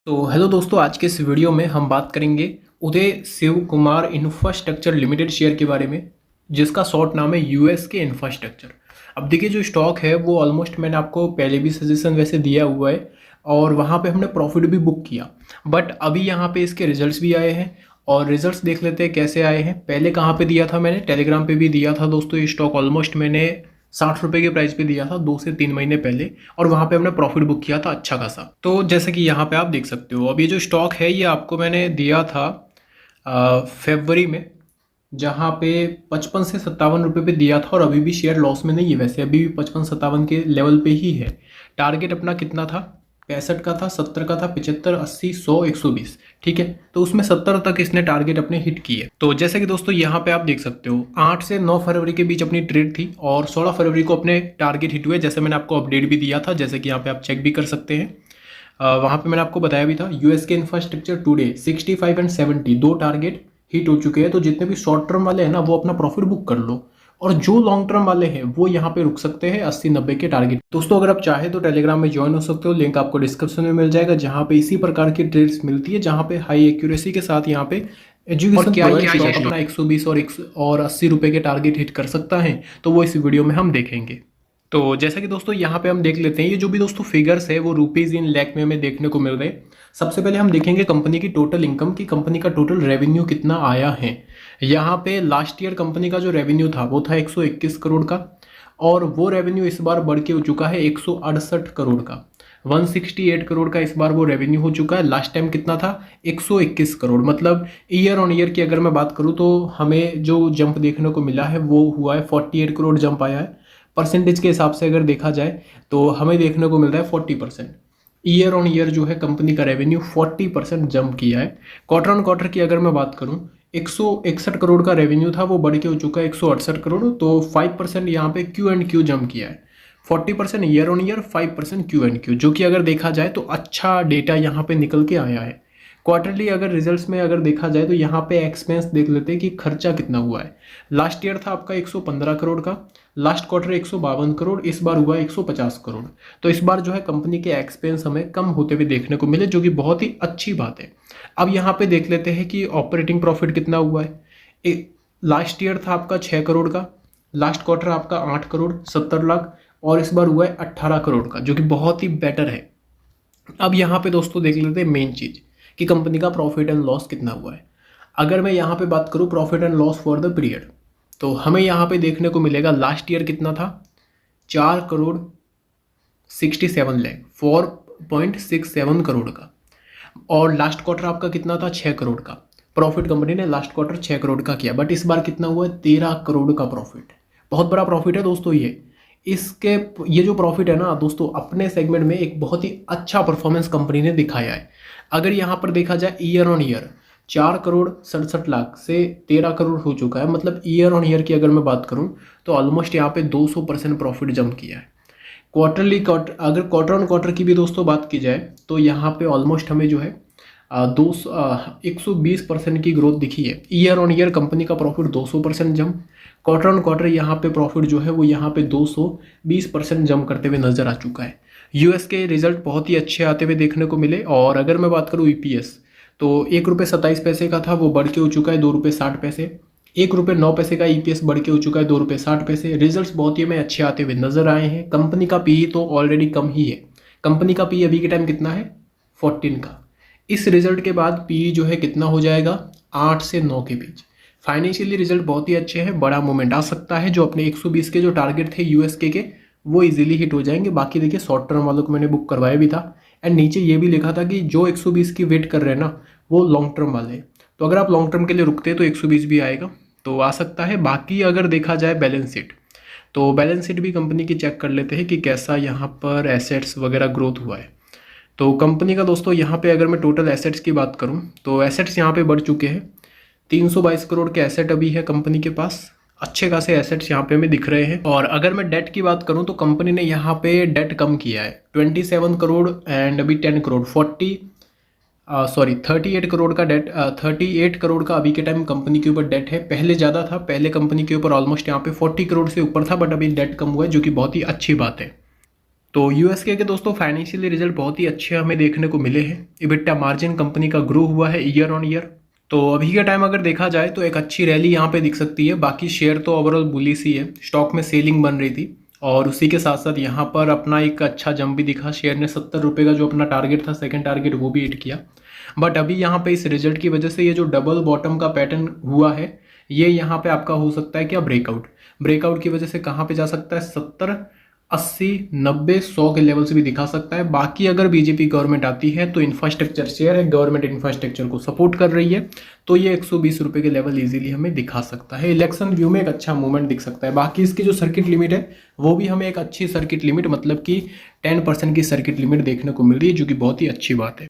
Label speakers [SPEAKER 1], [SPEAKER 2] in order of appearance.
[SPEAKER 1] तो हेलो दोस्तों, आज के इस वीडियो में हम बात करेंगे Uday Shiv Kumar Infrastructure Limited share के बारे में, जिसका शॉर्ट नाम है यूएस के इंफ्रास्ट्रक्चर। अब देखिए, जो स्टॉक है वो ऑलमोस्ट मैंने आपको पहले भी सजेशन वैसे दिया हुआ है और वहाँ पे हमने प्रॉफिट भी बुक किया। बट अभी यहाँ पे इसके रिजल्ट्स भी आए हैं और रिजल्ट्स देख लेते हैं कैसे आए हैं। पहले कहाँ पे दिया था, मैंने टेलीग्राम पे भी दिया था दोस्तों। ये स्टॉक ऑलमोस्ट मैंने 60 रुपये के प्राइस पे दिया था 2 से 3 महीने पहले, और वहाँ पे हमने प्रॉफिट बुक किया था अच्छा खासा। तो जैसे कि यहाँ पे आप देख सकते हो, अब ये जो स्टॉक है ये आपको मैंने दिया था फरवरी में, जहाँ पे 55 से 57 रुपये पे दिया था और अभी भी शेयर लॉस में नहीं है। वैसे अभी भी 55-57 के लेवल पे ही है। टारगेट अपना कितना था, 65 का था, 70 का था, 75, 80, 100, 120। ठीक है, तो उसमें 70 तक इसने टारगेट अपने हिट किए। तो जैसे कि दोस्तों यहाँ पे आप देख सकते हो, 8 से 9 फरवरी के बीच अपनी ट्रेड थी और 16 फरवरी को अपने टारगेट हिट हुए। जैसे मैंने आपको अपडेट भी दिया था, जैसे कि यहाँ पे आप चेक भी कर सकते हैं। वहाँ पे मैंने आपको बताया भी था, यूएस के इंफ्रास्ट्रक्चर टुडे 65 एंड 70 दो टारगेट हिट हो चुके हैं। तो जितने भी शॉर्ट टर्म वाले हैं ना, वो अपना प्रॉफिट बुक कर लो, और जो लॉन्ग टर्म वाले हैं वो यहाँ पे रुक सकते हैं 80-90 के टारगेट। दोस्तों अगर आप चाहे तो टेलीग्राम में ज्वाइन हो सकते हो, लिंक आपको डिस्क्रिप्शन में मिल जाएगा, जहाँ पे इसी प्रकार की ट्रेड्स मिलती है, जहाँ पे हाई एक्यूरेसी के साथ यहाँ पे एजुकेशन क्या अपना 120 और 80 रुपए के टारगेट हिट कर सकता है। तो वो इस वीडियो में हम देखेंगे। तो जैसा कि दोस्तों यहाँ पे हम देख लेते हैं, ये जो भी दोस्तों फिगर्स है वो रुपीज इन लैख में हमें देखने को मिल रहे हैं। सबसे पहले हम देखेंगे कंपनी की टोटल इनकम की, कंपनी का टोटल रेवेन्यू कितना आया है। यहाँ पे लास्ट ईयर कंपनी का जो रेवेन्यू था वो था 121 करोड़ का, और वो रेवेन्यू इस बार बढ़ के हो चुका है 168 करोड़ का। 168 करोड़ का इस बार वो रेवेन्यू हो चुका है। लास्ट टाइम कितना था, 121 करोड़। मतलब ईयर ऑन ईयर की अगर मैं बात करूँ तो हमें जो जंप देखने को मिला है वो हुआ है 48 करोड़ जंप आया है। परसेंटेज के हिसाब से अगर देखा जाए तो हमें देखने को मिल रहा है 40%। ईयर ऑन ईयर जो है कंपनी का रेवेन्यू 40% जंप किया है। क्वार्टर ऑन क्वार्टर की अगर मैं बात करूं, 161 करोड़ का रेवेन्यू था, वो बढ़ के हो चुका है 168 करोड़। तो 5% यहाँ पे क्यू एंड क्यू जंप किया है। 40% year on year, 5% Q and Q, जो कि अगर देखा जाए तो अच्छा डेटा यहाँ पे निकल के आया है। क्वार्टरली अगर रिजल्ट्स में अगर देखा जाए तो यहाँ पे एक्सपेंस देख लेते हैं कि खर्चा कितना हुआ है। लास्ट ईयर था आपका 115 करोड़ का, लास्ट क्वार्टर 152 करोड़, इस बार हुआ 150 करोड़। तो इस बार जो है कंपनी के एक्सपेंस हमें कम होते हुए देखने को मिले, जो कि बहुत ही अच्छी बात है। अब यहाँ पे देख लेते हैं कि ऑपरेटिंग प्रॉफिट कितना हुआ है। लास्ट ईयर था आपका 6 करोड़ का, लास्ट क्वार्टर आपका 8 करोड़ 70 लाख, और इस बार हुआ है 18 करोड़ का, जो कि बहुत ही बेटर है। अब यहाँ पे दोस्तों देख लेते हैं मेन चीज़ कि कंपनी का प्रॉफिट एंड लॉस कितना हुआ है। अगर मैं यहाँ पे बात करूँ profit and loss for the period, तो हमें यहाँ पे देखने को मिलेगा लास्ट ईयर कितना था, 4 करोड़ 67 लाख, 4.67 करोड़ का। और लास्ट क्वार्टर आपका कितना था, 6 करोड़ का। प्रॉफिट कंपनी ने लास्ट क्वार्टर 6 करोड़ का किया, बट इस बार कितना हुआ है, 13 करोड़ का प्रॉफिट। बहुत बड़ा प्रॉफिट है दोस्तों ये। इसके ये जो प्रॉफिट है ना दोस्तों, अपने सेगमेंट में एक बहुत ही अच्छा परफॉर्मेंस कंपनी ने दिखाया है। अगर यहाँ पर देखा जाए year on year, 4 crore 67 lakh से 13 करोड़ हो चुका है। मतलब ईयर ऑन ईयर की अगर मैं बात करूँ तो ऑलमोस्ट यहाँ पे 200% प्रॉफिट जंप किया है। अगर क्वार्टर ऑन क्वार्टर की भी दोस्तों बात की जाए तो यहाँ पे ऑलमोस्ट हमें जो है 120% की ग्रोथ दिखी है। ईयर ऑन ईयर कंपनी का profit 200% jump, quarter on quarter यहाँ पे प्रॉफिट जो है वो यहाँ पे 220% जंप करते हुए नजर आ चुका है। यूएस के रिजल्ट बहुत ही अच्छे आते हुए देखने को मिले। और अगर मैं बात करूँ ईपीएस, तो 1 रुपये 27 पैसे का था, वो बढ़ के हो चुका है 2 रुपये 60 पैसे। 1 रुपये 9 पैसे का ईपीएस बढ़ के हो चुका है 2 रुपये 60 पैसे। रिजल्ट्स बहुत ही हमें अच्छे आते हुए नजर आए हैं। कंपनी का पी तो ऑलरेडी कम ही है। कंपनी का पी अभी के टाइम कितना है, 14 का। इस रिजल्ट के बाद पी जो है कितना हो जाएगा, 8 से 9 के बीच। फाइनेंशियली रिजल्ट बहुत ही अच्छे हैं, बड़ा मूवमेंट आ सकता है। जो अपने 120 के जो टारगेट थे यूएसके के, वो इजीली हिट हो जाएंगे। बाकी देखिए शॉर्ट टर्म वालों को मैंने बुक करवाया भी था, एंड नीचे ये भी लिखा था कि जो 120 की वेट कर रहे हैं ना, वो लॉन्ग टर्म वाले हैं। तो अगर आप लॉन्ग टर्म के लिए रुकते हैं तो 120 भी आएगा, तो आ सकता है। बाकी अगर देखा जाए बैलेंस शीट, तो बैलेंस शीट भी कंपनी की चेक कर लेते हैं कि कैसा यहाँ पर एसेट्स वगैरह ग्रोथ हुआ है। तो कंपनी का दोस्तों यहाँ पे अगर मैं टोटल एसेट्स की बात करूँ तो एसेट्स यहाँ पे बढ़ चुके हैं। 322 करोड़ के एसेट अभी है कंपनी के पास। अच्छे खासे एसेट्स यहाँ पे हमें दिख रहे हैं। और अगर मैं डेट की बात करूँ तो कंपनी ने यहाँ पे डेट कम किया है, 27 करोड़ एंड अभी 10 करोड़ 38 करोड़ का डेट, 38 करोड़ का अभी के टाइम कंपनी के ऊपर डेट है। पहले ज़्यादा था, पहले कंपनी के ऊपर ऑलमोस्ट यहाँ पे 40 करोड़ से ऊपर था, बट अभी डेट कम हुआ है, जो कि बहुत ही अच्छी बात है। तो यूएसके के दोस्तों फाइनेंशियली रिजल्ट बहुत ही अच्छे हमें देखने को मिले हैं। इबिटा मार्जिन कंपनी का ग्रो हुआ है ईयर ऑन ईयर। तो अभी के टाइम अगर देखा जाए तो एक अच्छी रैली यहाँ पे दिख सकती है। बाकी शेयर तो ओवरऑल बुलिश ही है, स्टॉक में सेलिंग बन रही थी और उसी के साथ साथ यहाँ पर अपना एक अच्छा जंप भी दिखा। शेयर ने 70 रुपये का जो अपना टारगेट था, सेकंड टारगेट, वो भी हिट किया। बट अभी यहाँ पे इस रिजल्ट की वजह से ये जो डबल बॉटम का पैटर्न हुआ है, ये यहाँ पे आपका हो सकता है क्या, ब्रेकआउट की वजह से कहाँ पे जा सकता है, 70, 80, 90, 100 के लेवल से भी दिखा सकता है। बाकी अगर बीजेपी गवर्नमेंट आती है तो इंफ्रास्ट्रक्चर शेयर है, गवर्नमेंट इंफ्रास्ट्रक्चर को सपोर्ट कर रही है, तो ये 120 रुपये के लेवल इजीली हमें दिखा सकता है। इलेक्शन व्यू में एक अच्छा मूवमेंट दिख सकता है। बाकी इसकी जो सर्किट लिमिट है वो भी हमें एक अच्छी सर्किट लिमिट, मतलब कि 10% की सर्किट लिमिट देखने को मिल रही है, जो कि बहुत ही अच्छी बात है।